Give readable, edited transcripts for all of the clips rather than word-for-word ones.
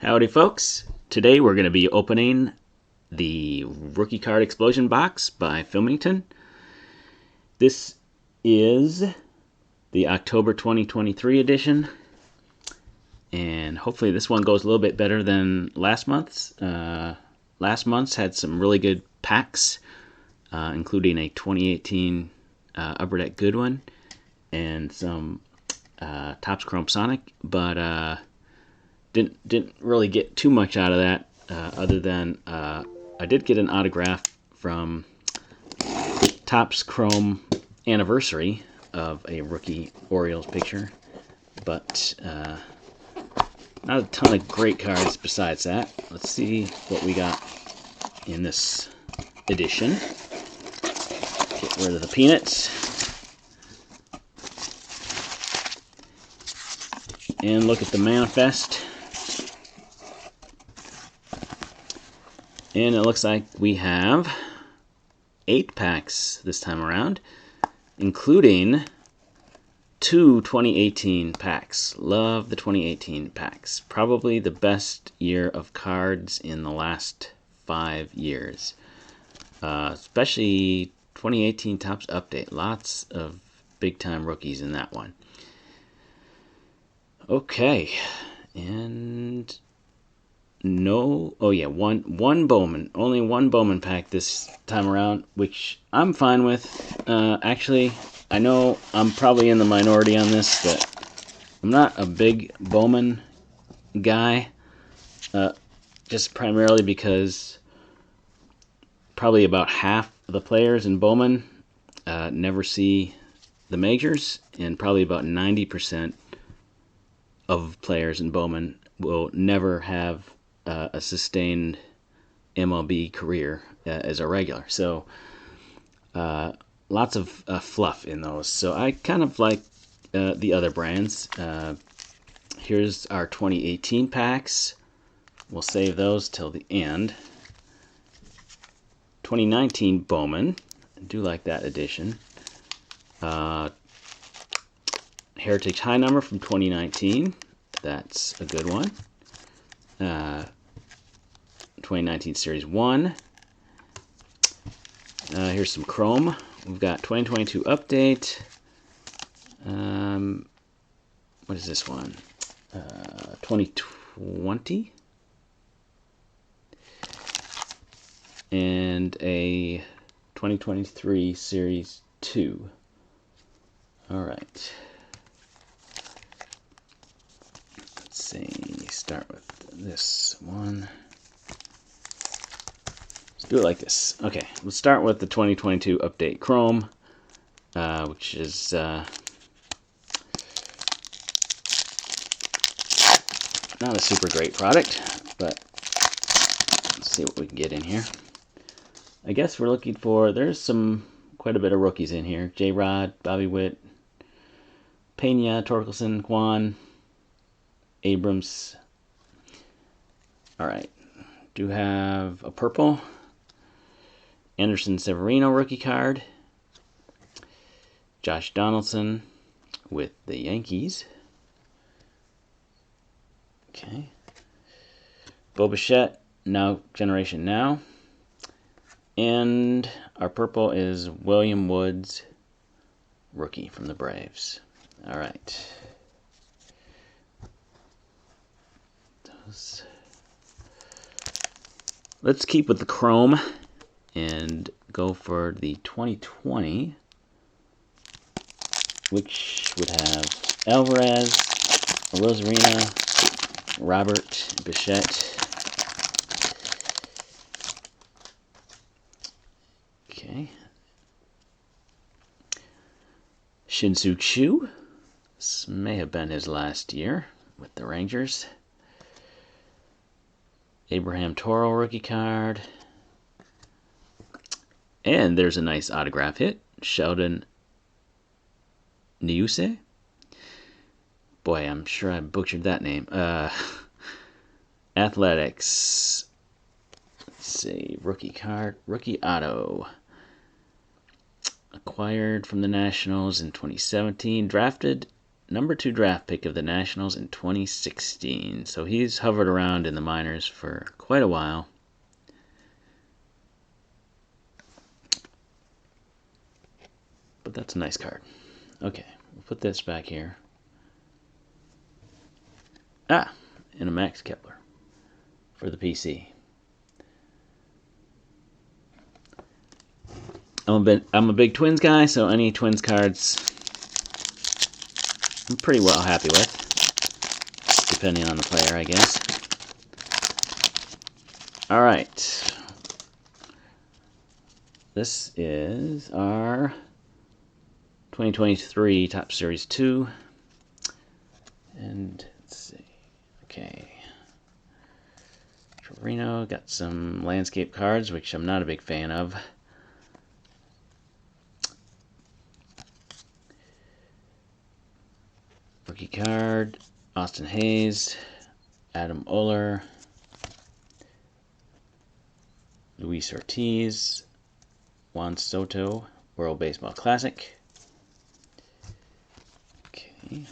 Howdy folks, today we're going to be opening the Rookie Card Explosion Box by Philmington. This is the October 2023 edition, and hopefully this one goes a little bit better than last month's. Last month's had some really good packs, including a 2018 Upper Deck Goodwin and some Topps Chrome Sonic, but didn't really get too much out of that, other than I did get an autograph from Topps Chrome Anniversary of a rookie Orioles picture, but not a ton of great cards besides that. Let's see what we got in this edition. Get rid of the peanuts. And look at the manifest. And it looks like we have 8 packs this time around, including 2 2018 packs. Love the 2018 packs. Probably the best year of cards in the last 5 years. Especially 2018 Topps Update. Lots of big-time rookies in that one. Okay, and one Bowman. Only one Bowman pack this time around, which I'm fine with. Actually, I know I'm probably in the minority on this, but I'm not a big Bowman guy, just primarily because probably about half of the players in Bowman never see the majors, and probably about 90% of players in Bowman will never have a sustained MLB career as a regular. So lots of fluff in those. So I kind of like the other brands. Here's our 2018 packs. We'll save those till the end. 2019 Bowman. I do like that edition. Heritage High Number from 2019. That's a good one. 2019 Series 1. Here's some Chrome. We've got 2022 Update. What is this one? 2020. And a 2023 Series 2. All right. Let's see. Start with this one. Let's do it like this. Okay, let's start with the 2022 Update Chrome, which is not a super great product, but let's see what we can get in here. I guess we're looking for, there's quite a bit of rookies in here. J-Rod, Bobby Witt, Pena, Torkelson, Kwan, Abrams. Alright, do have a purple Anderson Severino rookie card, Josh Donaldson with the Yankees. Okay, Bo Bichette, Now Generation Now, and our purple is William Woods, rookie from the Braves. All right. Let's keep with the Chrome and go for the 2020, which would have Alvarez, Rosarina, Robert, Bichette. Okay. Shin-Soo Choo. This may have been his last year with the Rangers. Abraham Toro rookie card. And there's a nice autograph hit. Sheldon Niuse. Boy, I'm sure I butchered that name. Athletics. Let's see. Rookie card. Rookie auto. Acquired from the Nationals in 2017. Drafted #2 draft pick of the Nationals in 2016. So he's hovered around in the minors for quite a while. But that's a nice card. Okay, we'll put this back here. And a Max Kepler for the PC. I'm a big Twins guy, so any Twins cards I'm pretty well happy with, depending on the player, I guess. All right. This is our 2023 Top Series 2. And let's see. Okay. Torino got some landscape cards, which I'm not a big fan of. Rookie card, Austin Hayes, Adam Oller, Luis Ortiz, Juan Soto, World Baseball Classic. Okay.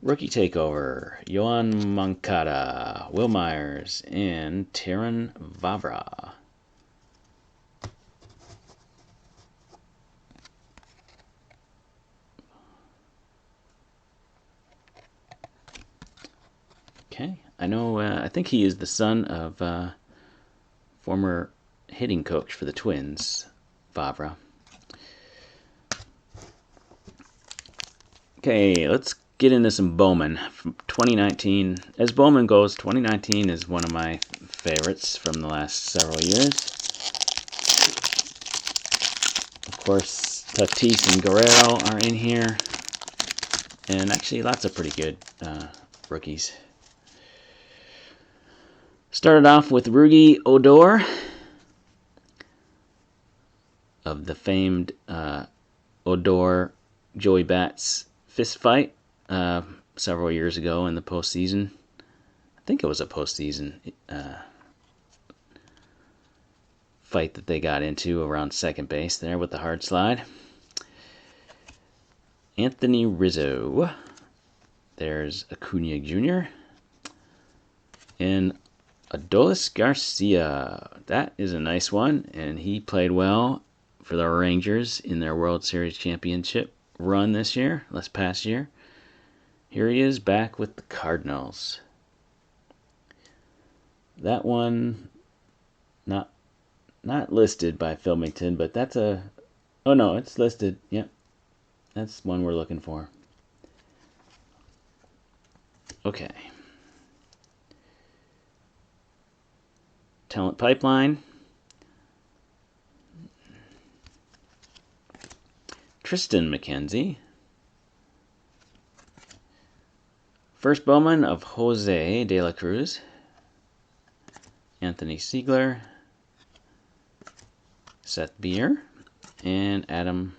Rookie takeover, Yoan Moncada, Will Myers, and Terran Vavra. Okay, I know, I think he is the son of former hitting coach for the Twins, Vavra. Okay, let's get into some Bowman from 2019. As Bowman goes, 2019 is one of my favorites from the last several years. Of course, Tatis and Guerrero are in here. And actually, lots of pretty good rookies. Started off with Rugi Odor of the famed Odor Joey Bats fist fight several years ago in the postseason. I think it was a postseason fight that they got into around second base there with the hard slide. Anthony Rizzo. There's Acuna Jr. And Adolis Garcia. That is a nice one, and he played well for the Rangers in their World Series championship run this past year. Here he is back with the Cardinals. That one not listed by Philmington, but that's a... Oh no, it's listed. Yep. That's one we're looking for. Okay. Talent Pipeline. Tristan McKenzie. First Bowman of Jose De La Cruz. Anthony Siegler. Seth Beer. And Adam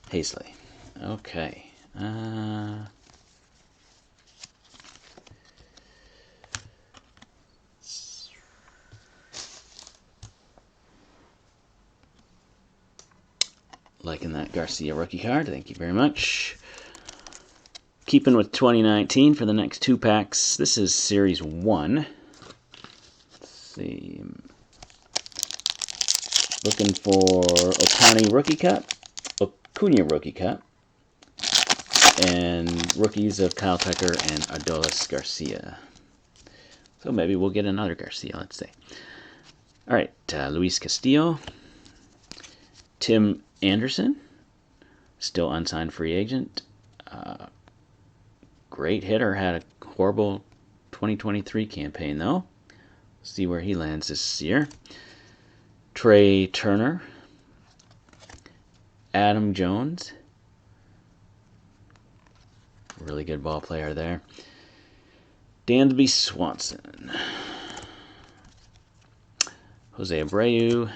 Hazley. Okay. Liking that Garcia rookie card. Thank you very much. Keeping with 2019 for the next 2 packs. This is Series 1. Let's see. Looking for Ohtani rookie cut, Acuna rookie cut, and rookies of Kyle Tucker and Adolis Garcia. So maybe we'll get another Garcia, let's say. All right, Luis Castillo. Tim Anderson, still unsigned free agent. Great hitter, had a horrible 2023 campaign, though. See where he lands this year. Trey Turner. Adam Jones. Really good ball player there. Dansby Swanson. Jose Abreu.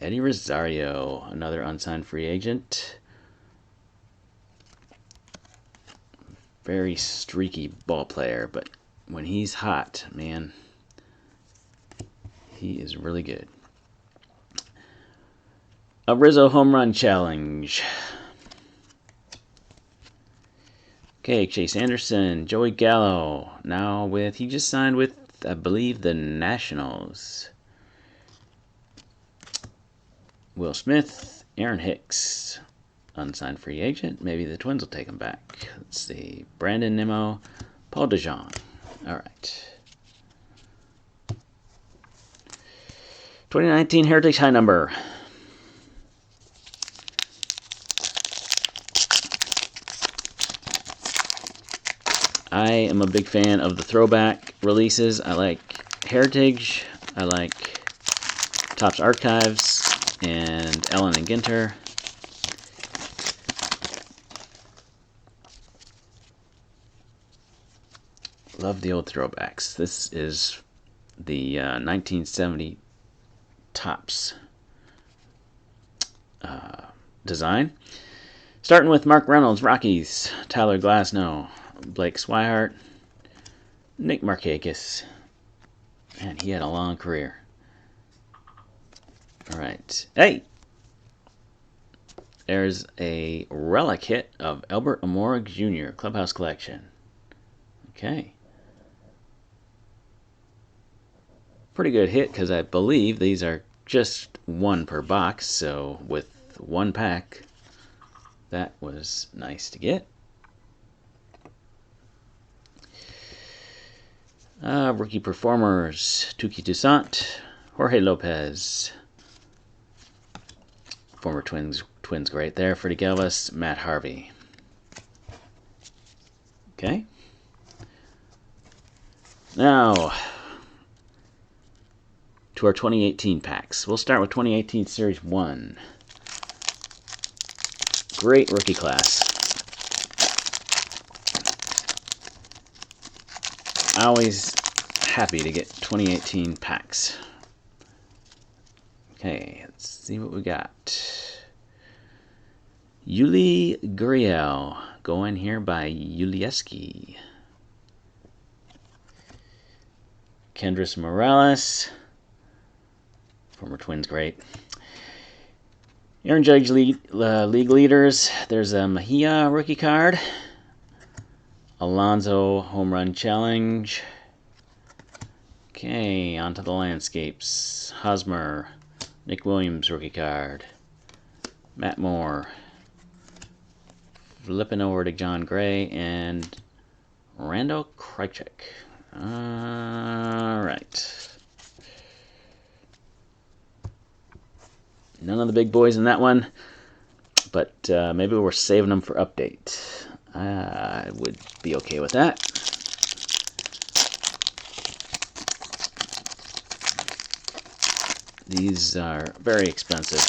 Eddie Rosario, another unsigned free agent. Very streaky ball player, but when he's hot, man, he is really good. A Rizzo home run challenge. Okay, Chase Anderson, Joey Gallo. Now he just signed with, I believe, the Nationals. Will Smith, Aaron Hicks, unsigned free agent. Maybe the Twins will take him back. Let's see. Brandon Nimmo, Paul DeJong. All right. 2019 Heritage High Number. I am a big fan of the throwback releases. I like Heritage. I like Topps Archives and Ellen and Ginter. Love the old throwbacks. This is the 1970 Topps design. Starting with Mark Reynolds, Rockies, Tyler Glasnow, Blake Swihart, Nick Markakis. Man, he had a long career. All right. Hey! There's a relic hit of Albert Amora Jr., Clubhouse Collection. Okay. Pretty good hit because I believe these are just one per box, so with one pack, that was nice to get. Rookie performers, Tuki Toussaint, Jorge Lopez. Former Twins great there, Freddie Galvis, Matt Harvey. Okay. Now, to our 2018 packs. We'll start with 2018 Series 1. Great rookie class. Always happy to get 2018 packs. Okay, let's see what we got. Yuli Gurriel, going here by Yulieski. Kendrys Morales, former Twins great. Aaron Judge league leaders. There's a Mejia rookie card. Alonso home run challenge. Okay, onto the landscapes. Hosmer, Nick Williams rookie card. Matt Moore. Flipping over to John Gray and Randall Krejcik. All right. None of the big boys in that one, but maybe we're saving them for update. I would be okay with that. These are very expensive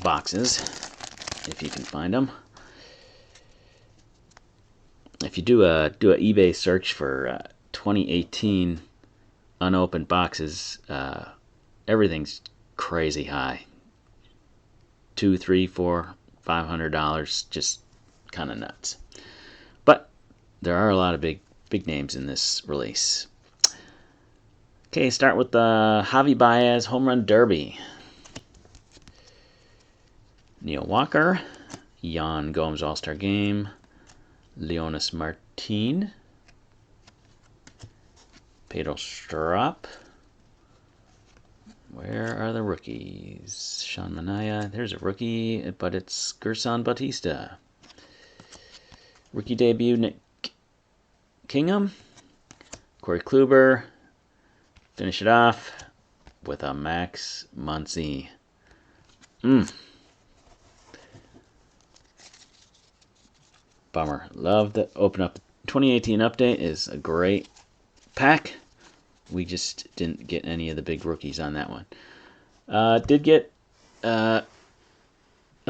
boxes, if you can find them. If you do a eBay search for 2018 unopened boxes, everything's crazy high. $200, $300, $400, $500, just kind of nuts. But there are a lot of big names in this release. Okay, start with the Javi Baez Home Run Derby. Neil Walker, Yan Gomes All-Star Game, Leonis Martin, Pedro Strop. Where are the rookies? Sean Manaea. There's a rookie, but it's Gerson Bautista. Rookie debut, Nick Kingham. Corey Kluber. Finish it off with a Max Muncy. Bummer. Love the open up. 2018 update is a great pack. We just didn't get any of the big rookies on that one. Did get a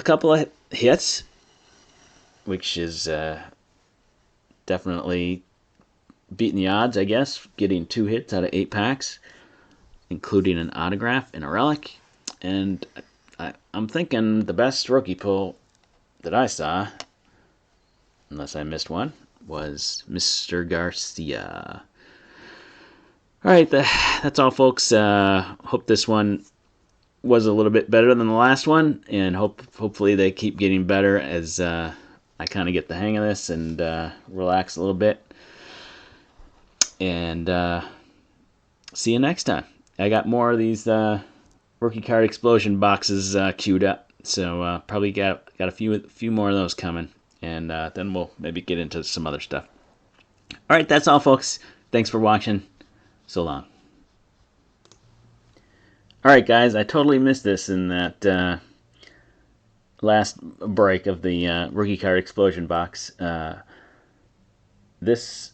couple of hits, which is definitely beating the odds, I guess. Getting 2 hits out of 8 packs, including an autograph and a relic. And I'm thinking the best rookie pull that I saw, unless I missed one, was Mr. Garcia. All right, that's all, folks. Hope this one was a little bit better than the last one, and hopefully they keep getting better as I kind of get the hang of this and relax a little bit. And see you next time. I got more of these rookie card explosion boxes queued up, so probably got a few more of those coming, and then we'll maybe get into some other stuff. All right, that's all, folks. Thanks for watching. So long. All right, guys, I totally missed this in that last break of the rookie card explosion box. This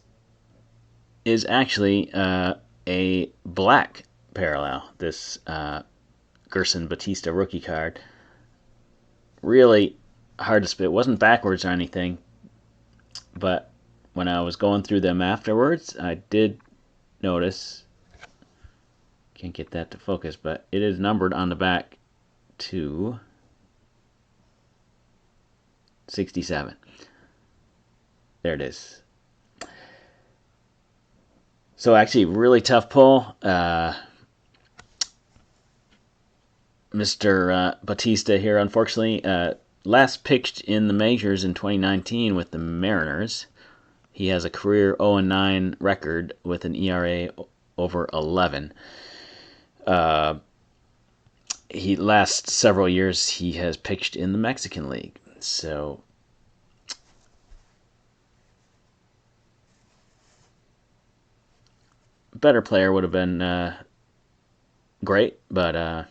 is actually a black parallel. This Gerson Batista rookie card. Really hard to spit. It wasn't backwards or anything, but when I was going through them afterwards, I did notice, can't get that to focus, but it is numbered on the back to 67. There it is. So actually, really tough pull. Mr. Batista here, unfortunately, last pitched in the majors in 2019 with the Mariners. He has a career 0-9 record with an ERA over 11. He last several years he has pitched in the Mexican League. So better player would have been great, but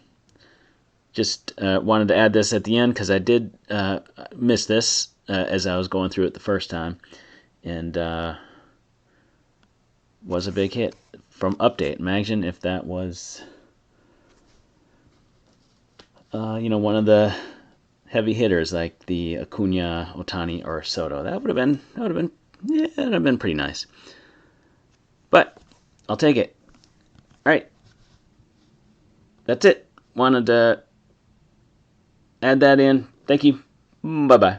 just wanted to add this at the end because I did miss this as I was going through it the first time, and was a big hit from Update. Imagine if that was one of the heavy hitters like the Acuna, Ohtani, or Soto. That would have been pretty nice. But I'll take it. All right, that's it. Wanted to add that in. Thank you. Bye bye.